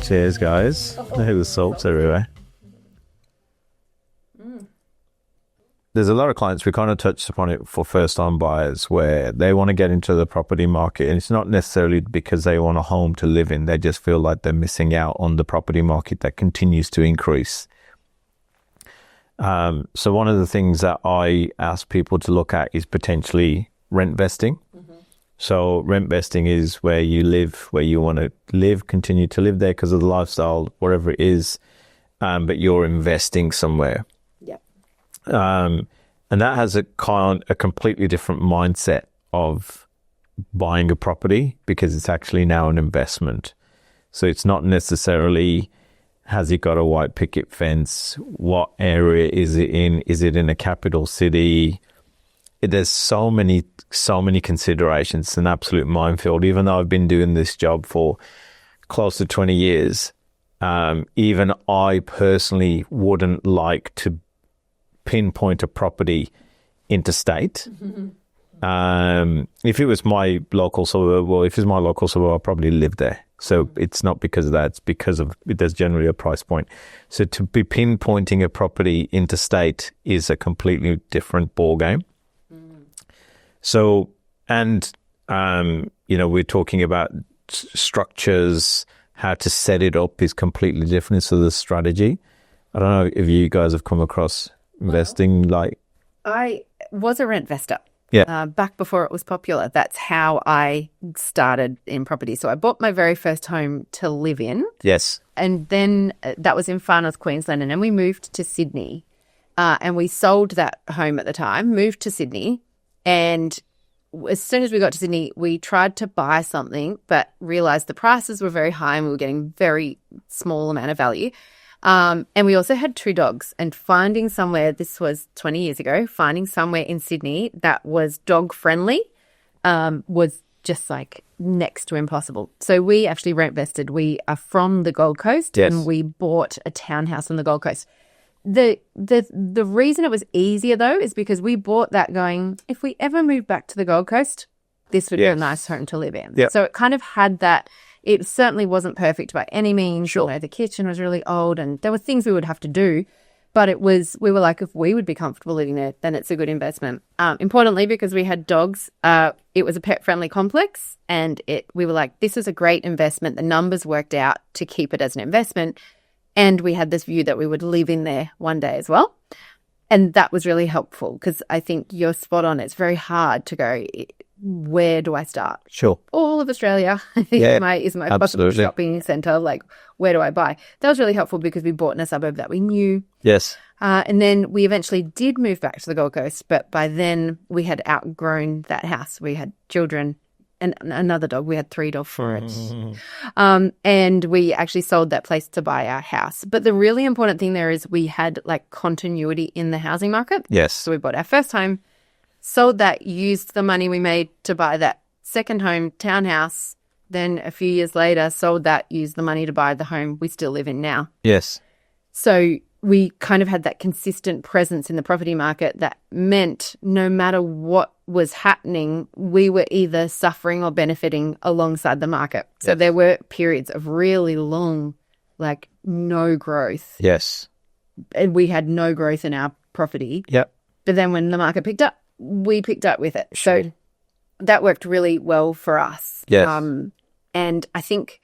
Cheers, guys. The salt's everywhere. There's a lot of clients, we kind of touched upon it for first-time buyers, where they want to get into the property market, and it's not necessarily because they want a home to live in. They just feel like they're missing out on the property market that continues to increase. So one of the things that I ask people to look at is potentially rent vesting. So rent vesting is where you live, where you want to live, continue to live there because of the lifestyle, whatever it is, but you're investing somewhere. And that has a completely different mindset of buying a property because it's actually now an investment. So it's not necessarily, has it got a white picket fence? What area is it in? Is it in a capital city? There's so many considerations. It's an absolute minefield. Even though I've been doing this job for close to 20 years, even I personally wouldn't like to pinpoint a property interstate. If it was my local suburb, I'll probably live there. So it's not because of that, it's because of there's generally a price point. So to be pinpointing a property interstate is a completely different ball game. So, and we're talking about structures, how to set it up is completely different. So the strategy, I don't know if you guys have come across investing I was a rentvester. Yeah. Back before it was popular. That's how I started in property. So I bought my very first home to live in. Yes. And then that was in Far North Queensland. And then we moved to Sydney. And we sold that home at the time, moved to Sydney. And as soon as we got to Sydney, we tried to buy something, but realised the prices were very high and we were getting very small amount of value. And we also had 2 dogs, and finding somewhere, this was 20 years ago, finding somewhere in Sydney that was dog friendly was just like next to impossible. So we actually rent vested. We are from the Gold Coast. Yes. And we bought a townhouse on the Gold Coast. The reason it was easier though is because we bought that going, if we ever move back to the Gold Coast, this would be a nice home to live in. Yep. So it kind of had that. It certainly wasn't perfect by any means. Sure. The kitchen was really old and there were things we would have to do. But we were like, if we would be comfortable living there, then it's a good investment. Importantly, because we had dogs, it was a pet-friendly complex and we were like, this is a great investment. The numbers worked out to keep it as an investment. And we had this view that we would live in there one day as well. And that was really helpful because I think you're spot on. It's very hard to go, where do I start? Sure. All of Australia, I think, is my possible shopping centre. Like, where do I buy? That was really helpful because we bought in a suburb that we knew. Yes. And then we eventually did move back to the Gold Coast, but by then we had outgrown that house. We had children and another dog. We had 3 dogs for it. And we actually sold that place to buy our house. But the really important thing there is we had like continuity in the housing market. Yes. So we bought our first home, sold that, used the money we made to buy that second home, townhouse. Then a few years later, sold that, used the money to buy the home we still live in now. Yes. So we kind of had that consistent presence in the property market that meant no matter what was happening, we were either suffering or benefiting alongside the market. So there were periods of really long, like no growth. Yes. And we had no growth in our property. Yep. But then when the market picked up, we picked up with it. So that worked really well for us. Yes. And I think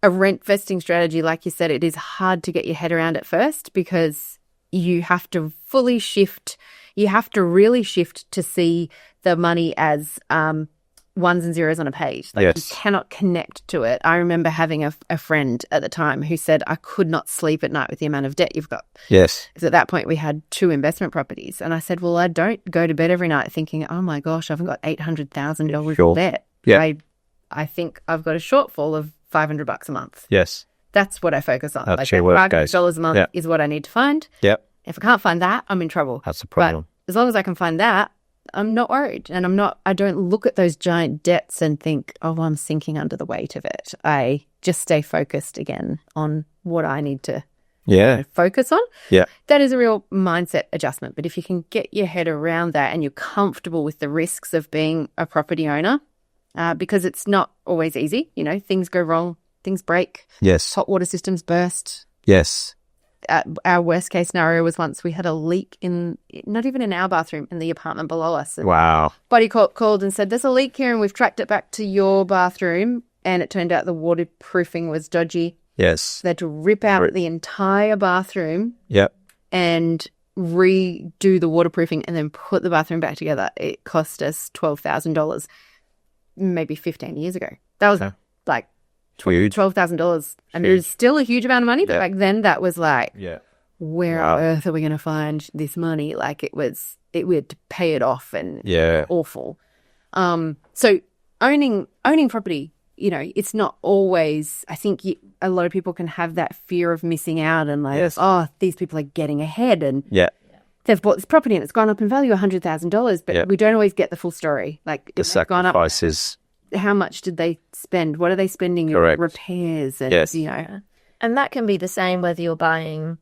a rent vesting strategy, like you said, it is hard to get your head around at first because you have to fully shift. You have to really shift to see the money as ones and zeros on a page. Like you cannot connect to it. I remember having a friend at the time who said, I could not sleep at night with the amount of debt you've got. Yes. Because at that point we had 2 investment properties. And I said, well, I don't go to bed every night thinking, oh my gosh, I've got $800,000 of debt. Yeah. I think I've got a shortfall of $500 a month. Yes. That's what I focus on. That's your work, guys. $500 a month is what I need to find. Yep. If I can't find that, I'm in trouble. That's the problem. But as long as I can find that, I'm not worried. And I don't look at those giant debts and think, oh, I'm sinking under the weight of it. I just stay focused again on what I need to focus on. Yeah. That is a real mindset adjustment. But if you can get your head around that and you're comfortable with the risks of being a property owner, because it's not always easy, things go wrong things break. Yes. Hot water systems burst. Yes. Our worst case scenario was once we had a leak not even in our bathroom, in the apartment below us. And Wow. buddy called and said, there's a leak here and we've tracked it back to your bathroom. And it turned out the waterproofing was dodgy. Yes. They had to rip out the entire bathroom Yep. and redo the waterproofing and then put the bathroom back together. It cost us $12,000 maybe 15 years ago. That was like Huge. $12,000. And it was still a huge amount of money. But back then that was like, where on earth are we going to find this money? Like we had to pay it off and awful. So owning property, you know, it's not always, I think a lot of people can have that fear of missing out and like, oh, these people are getting ahead and they've bought this property and it's gone up in value $100,000, but we don't always get the full story. Like the it's gone up. sacrifices. How much did they spend? What are they spending in repairs? And, you know. And that can be the same whether you're buying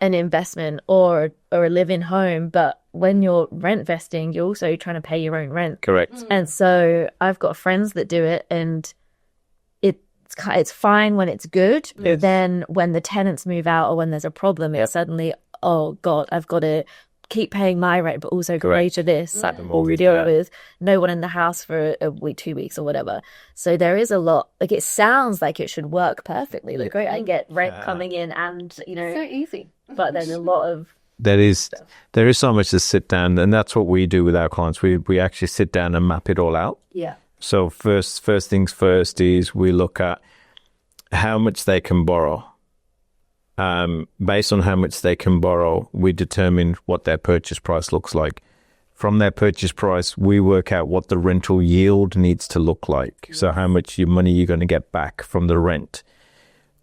an investment or a live-in home, but when you're rent vesting, you're also trying to pay your own rent. Correct. And so I've got friends that do it, and it's fine when it's good, but then when the tenants move out or when there's a problem, it's suddenly, oh God, I've got to keep paying my rent, but also pay to this. Or deal with no one in the house for a week, 2 weeks, or whatever. So there is a lot. Like it sounds like it should work perfectly. Like great, I get rent coming in, and you know, so easy. But there's a lot of there is so much to sit down, and that's what we do with our clients. We actually sit down and map it all out. Yeah. So first things first is we look at how much they can borrow. Based on how much they can borrow, we determine what their purchase price looks like. From their purchase price, we work out what the rental yield needs to look like. So how much money you're going to get back from the rent.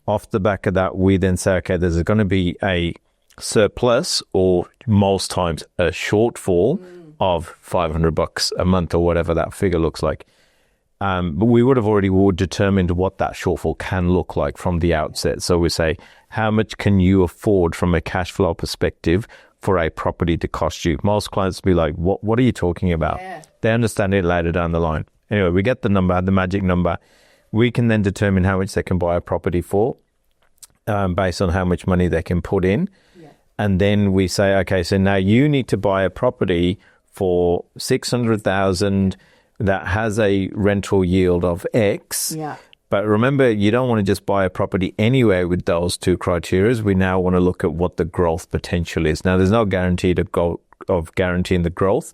Off the back of that, we then say, okay, there's going to be a surplus or most times a shortfall of $500 a month or whatever that figure looks like. But we would have already determined what that shortfall can look like from the outset. So we say, how much can you afford from a cash flow perspective for a property to cost you? Most clients will be like, what are you talking about? They understand it later down the line. Anyway, we get the number, the magic number. We can then determine how much they can buy a property for based on how much money they can put in. And then we say, okay, so now you need to buy a property for $600,000 that has a rental yield of X. But remember, you don't want to just buy a property anywhere with those two criteria. We now want to look at what the growth potential is. Now, there's no guarantee of guaranteeing the growth,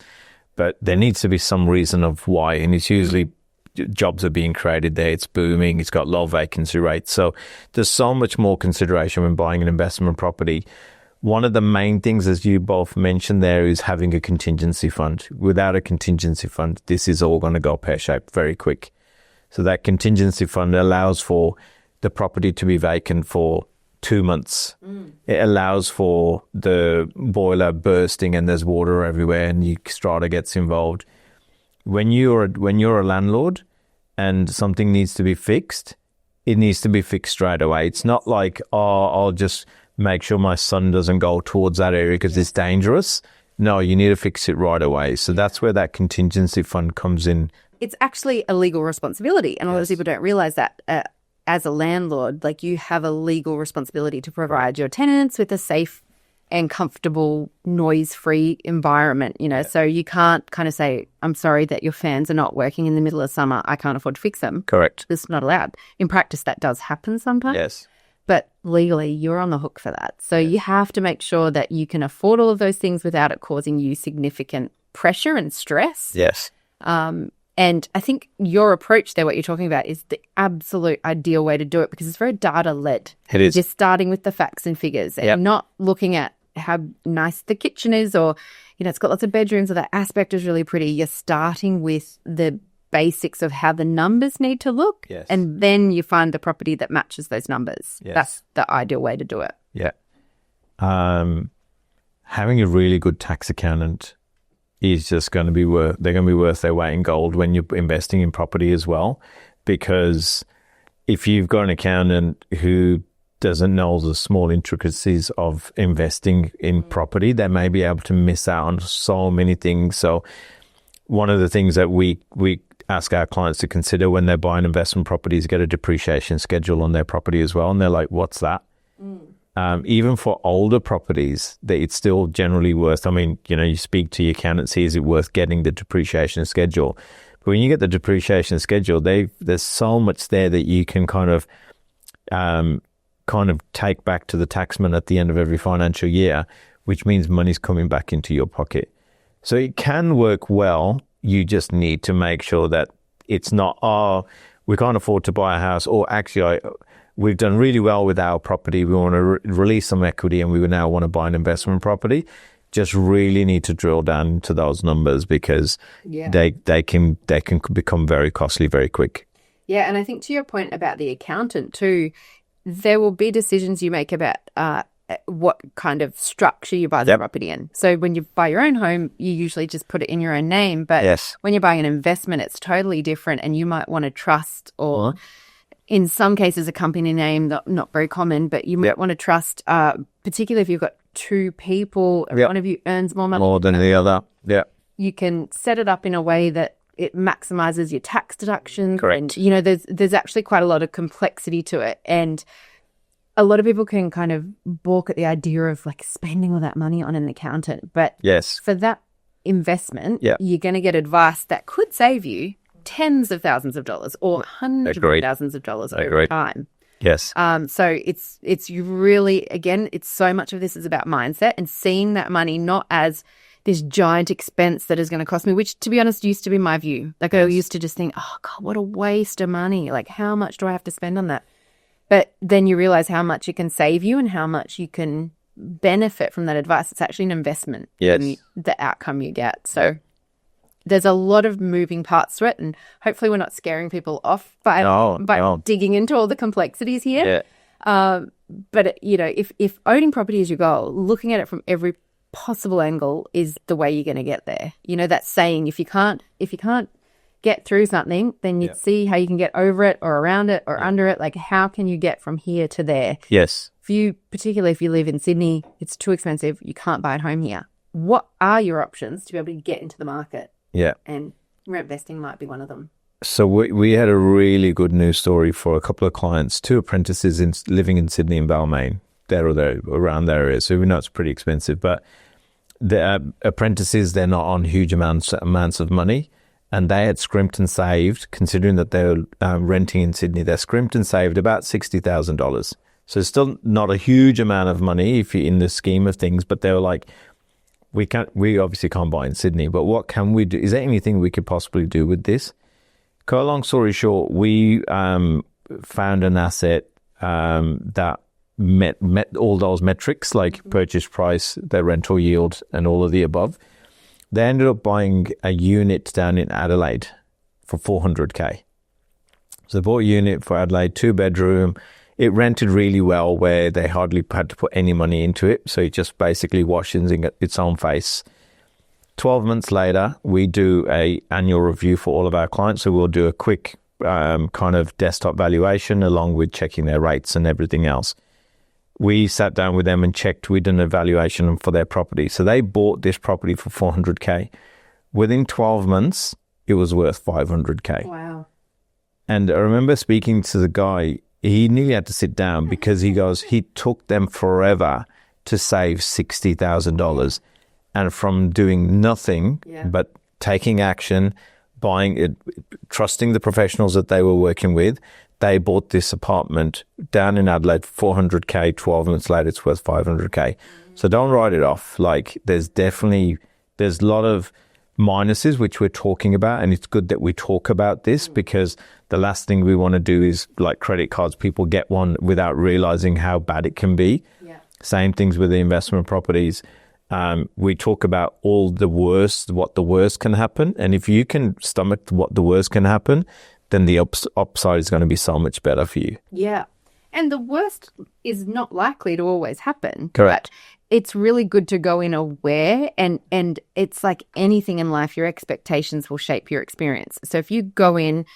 but there needs to be some reason of why. And it's usually jobs are being created there. It's booming. It's got low vacancy rates. So there's so much more consideration when buying an investment property. One of the main things, as you both mentioned there, is having a contingency fund. Without a contingency fund, this is all going to go pear-shaped very quick. So that contingency fund allows for the property to be vacant for 2 months. It allows for the boiler bursting and there's water everywhere and your strata gets involved. When you're a landlord and something needs to be fixed, it needs to be fixed straight away. It's not like, oh, I'll just make sure my son doesn't go towards that area because it's dangerous. No, you need to fix it right away. So that's where that contingency fund comes in. It's actually a legal responsibility, and a lot of people don't realize that as a landlord, like you have a legal responsibility to provide your tenants with a safe and comfortable, noise-free environment, you know. So you can't kind of say, I'm sorry that your fans are not working in the middle of summer. I can't afford to fix them. Correct. It's not allowed. In practice, that does happen sometimes. Yes. But legally, you're on the hook for that. So you have to make sure that you can afford all of those things without it causing you significant pressure and stress. Yes. And I think your approach there, what you're talking about, is the absolute ideal way to do it because it's very data-led. It is. Just starting with the facts and figures and not looking at how nice the kitchen is or, you know, it's got lots of bedrooms or that aspect is really pretty. You're starting with the basics of how the numbers need to look, and then you find the property that matches those numbers. That's the ideal way to do it. Yeah. Having a really good tax accountant is just going to be worth their weight in gold when you're investing in property as well, because if you've got an accountant who doesn't know the small intricacies of investing in property, they may be able to miss out on so many things. So one of the things that we ask our clients to consider when they're buying investment properties, get a depreciation schedule on their property as well. And they're like, what's that? Even for older properties, that it's still generally worth, I mean, you speak to your accountant, see, is it worth getting the depreciation schedule? But when you get the depreciation schedule, there's so much there that you can kind of take back to the taxman at the end of every financial year, which means money's coming back into your pocket. So it can work well. You just need to make sure that it's not, we can't afford to buy a house, or actually we've done really well with our property. We want to release some equity and we now want to buy an investment property. Just really need to drill down into those numbers, because they can become very costly very quick. Yeah, and I think to your point about the accountant too, there will be decisions you make about what kind of structure you buy the property in. So when you buy your own home, you usually just put it in your own name. But when you're buying an investment, it's totally different, and you might want to trust, or in some cases, a company name, not very common, but you might want to trust, particularly if you've got two people, and one of you earns more money than the other. Yeah. You can set it up in a way that it maximizes your tax deductions. Correct. And, there's actually quite a lot of complexity to it. And a lot of people can kind of balk at the idea of like spending all that money on an accountant. But for that investment, you're going to get advice that could save you tens of thousands of dollars or hundreds of thousands of dollars over time. Yes. So it's really, again, it's so much of this is about mindset and seeing that money not as this giant expense that is going to cost me, which, to be honest, used to be my view. Like I used to just think, oh God, what a waste of money. Like, how much do I have to spend on that? But then you realize how much it can save you and how much you can benefit from that advice. It's actually an investment in the outcome you get. So there's a lot of moving parts to it, and hopefully we're not scaring people off by digging into all the complexities here. But if owning property is your goal, looking at it from every possible angle is the way you're going to get there. That saying, if you can't get through something, then you'd see how you can get over it or around it or under it. Like, how can you get from here to there? Yes. Particularly if you live in Sydney, it's too expensive. You can't buy a home here. What are your options to be able to get into the market? Yeah. And Rentvesting might be one of them. So we had a really good news story for a couple of clients, two apprentices living in Sydney and Balmain, there or there, around there area. So we know it's pretty expensive, but the apprentices, they're not on huge amounts of money. And they had scrimped and saved, considering that they were renting in Sydney, they scrimped and saved about $60,000. So it's still not a huge amount of money if you're in the scheme of things, but they were like, we obviously can't buy in Sydney, but what can we do? Is there anything we could possibly do with this? Cut a long story short, we found an asset that met all those metrics, like purchase price, their rental yield, and all of the above. They ended up buying a unit down in Adelaide for $400K. So they bought a unit for Adelaide, 2-bedroom. It rented really well, where they hardly had to put any money into it. So it just basically washes in its own face. 12 months later, we do an annual review for all of our clients. So we'll do a quick kind of desktop valuation along with checking their rates and everything else. We sat down with them and checked. We'd done an evaluation for their property. So they bought this property for $400K. Within 12 months, it was worth $500K. Wow. And I remember speaking to the guy. He nearly had to sit down because he took them forever to save $60,000. And from doing nothing but taking action, buying it, trusting the professionals that they were working with, they bought this apartment down in Adelaide for $400K. 12 months later, it's worth $500K. So don't write it off. Like, there's a lot of minuses which we're talking about, and it's good that we talk about this, because the last thing we want to do is, like credit cards, people get one without realizing how bad it can be. Yeah. Same things with the investment properties. We talk about all the worst, what the worst can happen. And if you can stomach what the worst can happen, then the upside is going to be so much better for you. Yeah. And the worst is not likely to always happen. Correct. But it's really good to go in aware, and it's like anything in life, your expectations will shape your experience. So if you go in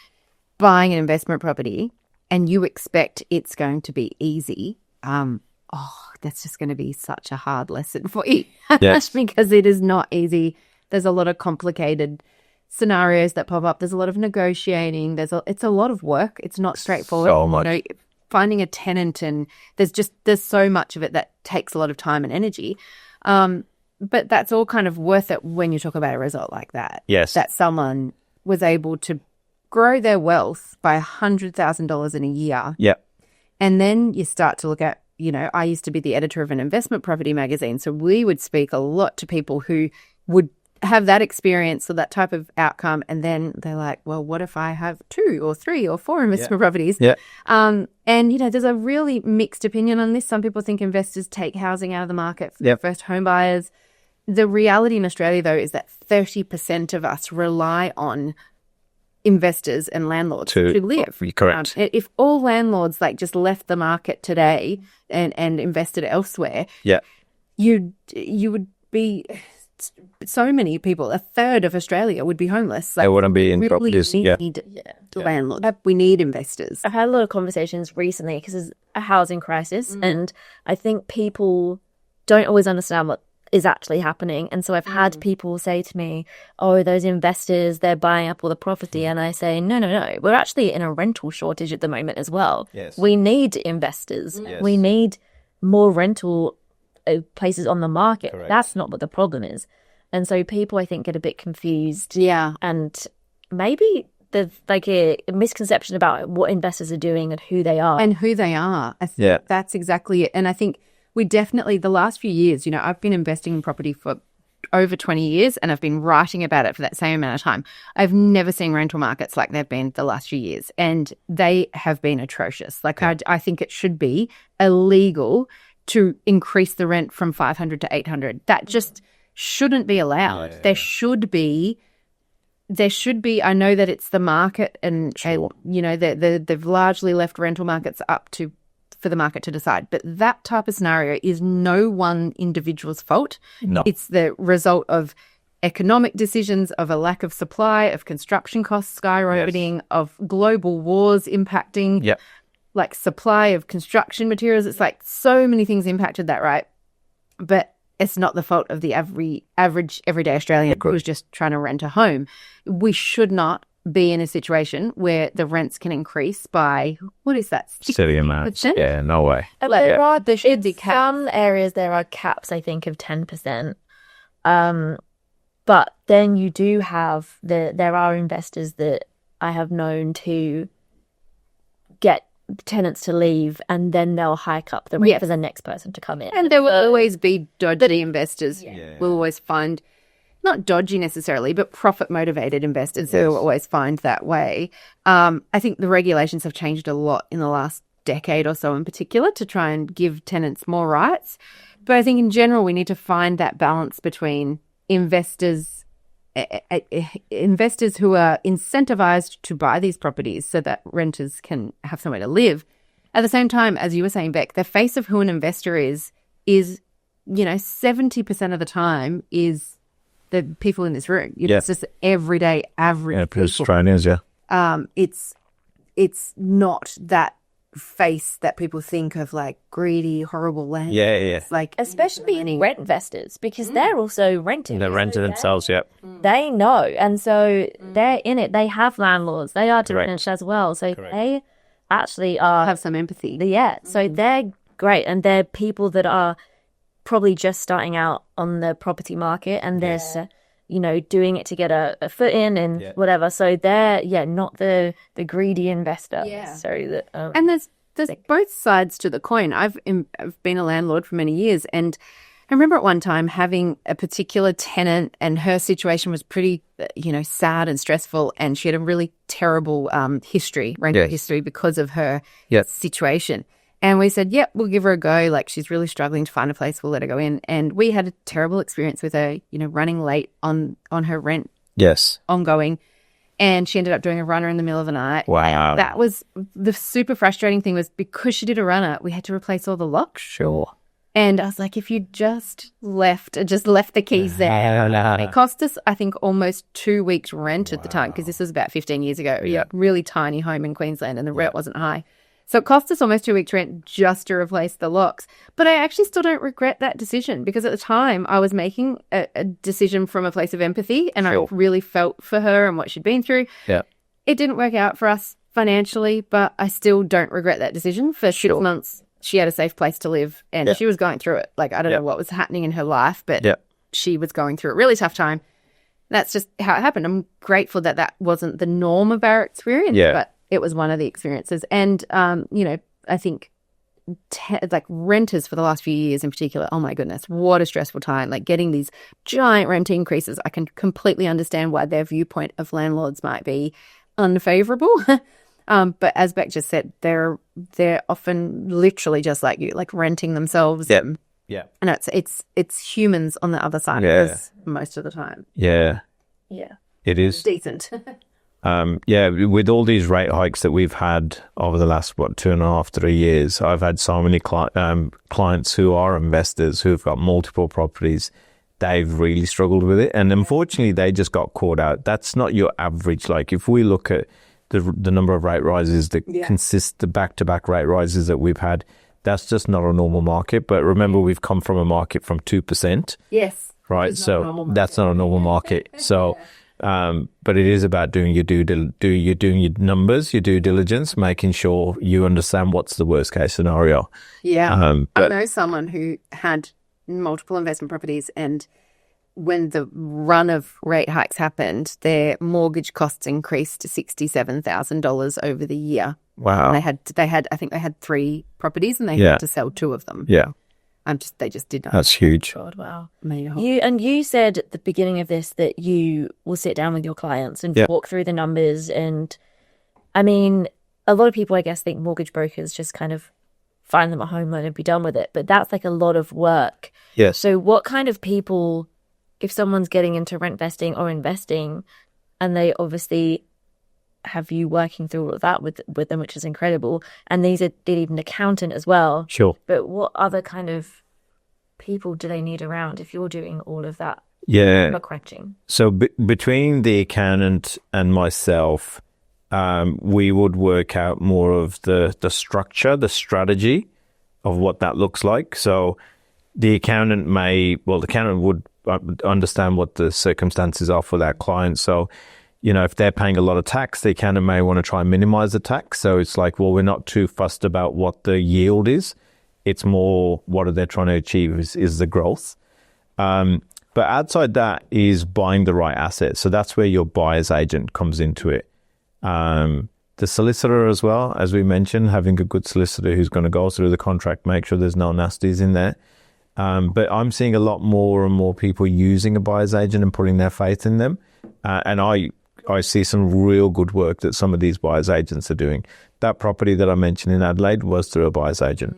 buying an investment property and you expect it's going to be easy, that's just going to be such a hard lesson for you. Yes. Because it is not easy. There's a lot of complicated scenarios that pop up. There's a lot of negotiating. It's a lot of work. It's not straightforward. So much. You know, finding a tenant, and there's so much of it that takes a lot of time and energy. But that's all kind of worth it when you talk about a result like that. Yes. That someone was able to grow their wealth by $100,000 in a year. Yeah. And then you start to look at, you know, I used to be the editor of an investment property magazine. So we would speak a lot to people who would have that experience or that type of outcome. And then they're like, well, what if I have 2 or 3 or 4 investment properties? Yeah. And, you know, there's a really mixed opinion on this. Some people think investors take housing out of the market for first home buyers. The reality in Australia, though, is that 30% of us rely on investors and landlords to live. Correct. If all landlords like just left the market today and invested elsewhere, you would be, so many people, a third of Australia would be homeless. Like, They wouldn't be in really properties. need landlords. We need investors. I've had a lot of conversations recently because there's a housing crisis, and I think people don't always understand what is actually happening. And so I've had people say to me, oh, those investors, they're buying up all the property. And I say, no. We're actually in a rental shortage at the moment as well. Yes. We need investors. Yes. We need more rental places on the market. Correct. That's not what the problem is. And so people, I think, get a bit confused. Yeah. And maybe there's like a misconception about what investors are doing and who they are. And who they are. I think that's exactly it. And I think we definitely, the last few years, you know, I've been investing in property for over 20 years and I've been writing about it for that same amount of time. I've never seen rental markets like they've been the last few years, and they have been atrocious. Like I think it should be illegal to increase the rent from 500 to 800. That just shouldn't be allowed. There should be, I know that it's the market and, you know, they've largely left rental markets up to for the market to decide. But that type of scenario is no one individual's fault. No. It's the result of economic decisions, of a lack of supply, of construction costs skyrocketing, of global wars impacting, like supply of construction materials. It's like so many things impacted that, right? But it's not the fault of the average everyday Australian who's just trying to rent a home. We should not be in a situation where the rents can increase by, what is that? Silly amounts. Yeah, no way. In some areas there are caps, I think, of 10%. But then you do have there are investors that I have known to get tenants to leave, and then they'll hike up the rent for the next person to come in. And there will always be dodgy investors. We'll always find, not dodgy necessarily, but profit-motivated investors who will always find that way. I think the regulations have changed a lot in the last decade or so in particular to try and give tenants more rights. But I think in general we need to find that balance between investors who are incentivized to buy these properties so that renters can have somewhere to live. At the same time, as you were saying, Beck, the face of who an investor is, you know, 70% of the time is the people in this room. It's just everyday average people. Australians, It's not that face that people think of, like greedy, horrible land. It's like, especially in rent investors, because they're also renting. They're renting themselves, They know, and so they're in it. They have landlords. They are diminished as well, so they actually have some empathy. So they're great, and they're people that are probably just starting out on the property market, and they're you know, doing it to get a foot in and whatever. So they're not the greedy investor. And there's both sides to the coin. I've been a landlord for many years, and I remember at one time having a particular tenant, and her situation was pretty, you know, sad and stressful, and she had a really terrible rental history because of her situation. And we said, we'll give her a go. Like, she's really struggling to find a place. We'll let her go in. And we had a terrible experience with her, you know, running late on her rent. Ongoing. And she ended up doing a runner in the middle of the night. Wow. That was the super frustrating thing, was because she did a runner, we had to replace all the locks. Sure. And I was like, if you just left the keys there. It cost us, I think, almost 2 weeks rent at the time, because this was about 15 years ago. Really tiny home in Queensland, and the rent wasn't high. So it cost us almost 2 weeks rent just to replace the locks. But I actually still don't regret that decision because at the time I was making a decision from a place of empathy and Sure. I really felt for her and what she'd been through. Yeah. It didn't work out for us financially, but I still don't regret that decision. For 6 months, she had a safe place to live and she was going through it. Like, I don't know what was happening in her life, but she was going through a really tough time. That's just how it happened. I'm grateful that that wasn't the norm of our experience, but it was one of the experiences. And, you know, I think like renters for the last few years in particular, oh my goodness, what a stressful time. Like getting these giant rent increases, I can completely understand why their viewpoint of landlords might be unfavorable. But as Beck just said, they're often literally just like you, like renting themselves. Yeah. And it's humans on the other side of this most of the time. Yeah. Yeah. It is. Decent. With all these rate hikes that we've had over the last, 2.5, 3 years, I've had so many clients who are investors who've got multiple properties. They've really struggled with it. And unfortunately, they just got caught out. That's not your average. Like if we look at the number of rate rises that consist the back-to-back rate rises that we've had, that's just not a normal market. But remember, we've come from a market from 2%. Yes. Right. So that's not a normal market. So, but it is about doing your doing your numbers, your due diligence, making sure you understand what's the worst case scenario. Yeah. I know someone who had multiple investment properties, and when the run of rate hikes happened, their mortgage costs increased to $67,000 over the year. Wow. And I think they had 3 properties and they had to sell 2 of them. Yeah. They just did not. That's huge. God, wow. Amazing. You said at the beginning of this that you will sit down with your clients and walk through the numbers. And I mean, a lot of people, I guess, think mortgage brokers just kind of find them a home loan and be done with it. But that's like a lot of work. Yes. So what kind of people, if someone's getting into rentvesting or investing, and they obviously have you working through all of that with them, which is incredible, and they need an accountant as well. Sure. But what other kind of people do they need around if you're doing all of that? Yeah. Crunching. So between the accountant and myself, we would work out more of the structure, the strategy of what that looks like. So the accountant would understand what the circumstances are for that client. So, you know, if they're paying a lot of tax, the accountant may want to try and minimize the tax. So it's like, well, we're not too fussed about what the yield is. It's more what are they trying to achieve is the growth. But outside that is buying the right asset. So that's where your buyer's agent comes into it. The solicitor as well, as we mentioned, having a good solicitor who's going to go through the contract, make sure there's no nasties in there. But I'm seeing a lot more and more people using a buyer's agent and putting their faith in them. And I see some real good work that some of these buyer's agents are doing. That property that I mentioned in Adelaide was through a buyer's agent.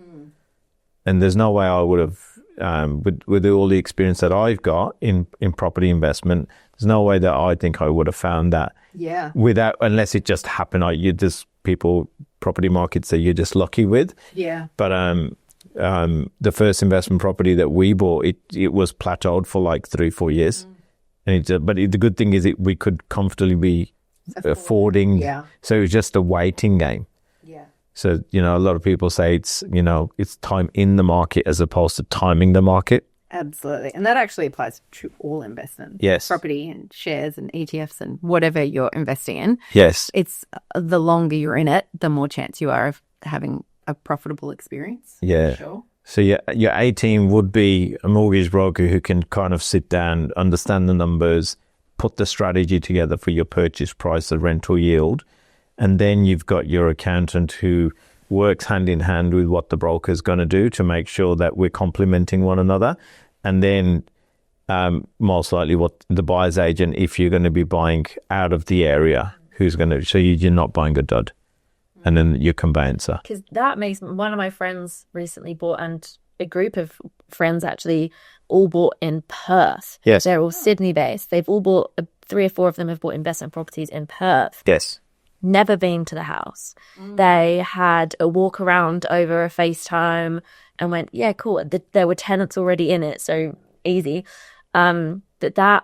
And there's no way I would have, with all the experience that I've got in property investment, there's no way that I think I would have found that without, unless it just happened. Property markets that you're just lucky with. Yeah. But the first investment property that we bought, it was plateaued for like 3-4 years. And the good thing is we could comfortably be affording. Yeah. So it was just a waiting game. Yeah. So, you know, a lot of people say it's time in the market as opposed to timing the market. Absolutely. And that actually applies to all investments. Yes. Property and shares and ETFs and whatever you're investing in. Yes. It's the longer you're in it, the more chance you are of having a profitable experience. Yeah. Sure. So your A team would be a mortgage broker who can kind of sit down, understand the numbers, put the strategy together for your purchase price, the rental yield. And then you've got your accountant who works hand in hand with what the broker is going to do to make sure that we're complementing one another. And then most likely what the buyer's agent, if you're going to be buying out of the area, so you're not buying a dud. And then your conveyancer. Because that makes one of my friends recently bought, and a group of friends actually all bought in Perth. Yes. They're all Sydney based. They've all bought, 3 or 4 of them have bought investment properties in Perth. Yes. Never been to the house. They had a walk around over a FaceTime and went, yeah, cool. There were tenants already in it, so easy. That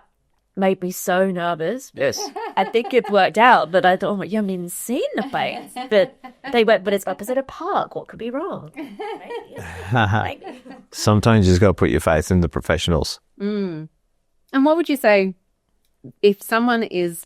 made me so nervous. Yes. I think it worked out, but I thought, you haven't even seen the place. But they went, but it's opposite a park. What could be wrong? Right? Sometimes you just got to put your faith in the professionals. And what would you say if someone is,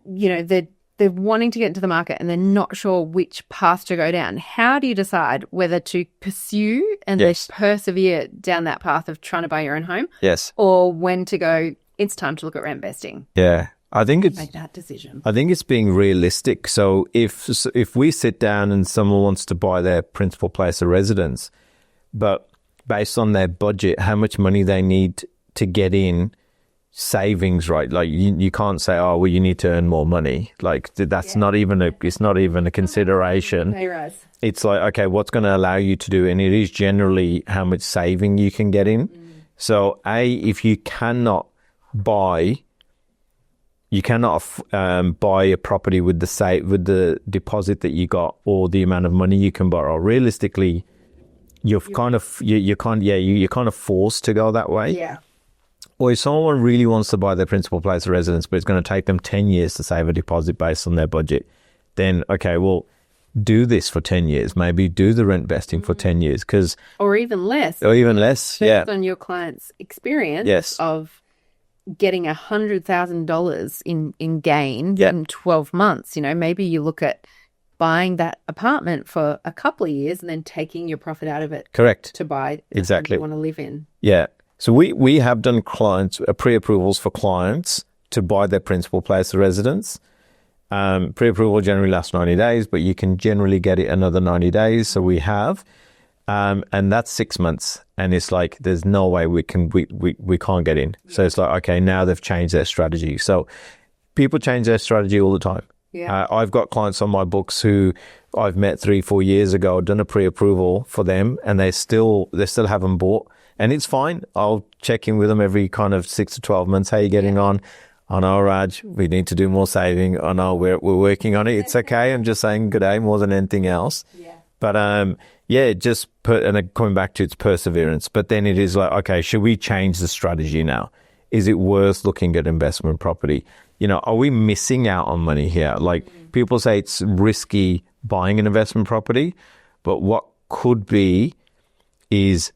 they're wanting to get into the market and they're not sure which path to go down? How do you decide whether to pursue and Yes. persevere down that path of trying to buy your own home, Yes. or when to go, it's time to look at rent vesting? Yeah. I think Make that decision. it's being realistic. So if we sit down and someone wants to buy their principal place of residence, but based on their budget, how much money they need to get in savings, right? Like you can't say, oh, well, you need to earn more money. Like that's not even it's not even a consideration. Pay rise. It's like, okay, what's going to allow you to do? And it is generally how much saving you can get in. So if you cannot buy a property with the deposit that you got or the amount of money you can borrow, realistically, you're kind of forced to go that way. Yeah. Or if someone really wants to buy their principal place of residence, but it's going to take them 10 years to save a deposit based on their budget, then, okay, well, do this for 10 years. Maybe do the rent vesting for 10 years. Or even less. Yeah. Based on your client's experience Yes. of getting $100,000 in gain Yeah. in 12 months. Maybe you look at buying that apartment for a couple of years and then taking your profit out of it Correct. to buy the Exactly. home you want to live in. Yeah. So we have done pre-approvals for clients to buy their principal place of residence. Pre-approval generally lasts 90 days, but you can generally get it another 90 days. So we have, and that's 6 months. And it's like, there's no way we can't get in. So it's like, okay, now they've changed their strategy. So people change their strategy all the time. Yeah. I've got clients on my books who I've met 3-4 years ago, done a pre-approval for them, and they still haven't bought. And it's fine. I'll check in with them every kind of 6 to 12 months. How are you getting on? I know, Raj, we need to do more saving. I know we're working on it. It's okay. I'm just saying good day more than anything else. Yeah. But coming back to its perseverance. But then it is like, okay, should we change the strategy now? Is it worth looking at investment property? Are we missing out on money here? Like people say it's risky buying an investment property, but what could be is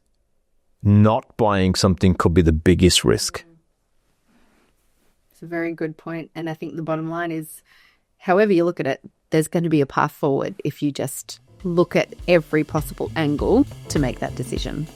not buying something could be the biggest risk. It's a very good point. And I think the bottom line is, however you look at it, there's going to be a path forward if you just look at every possible angle to make that decision.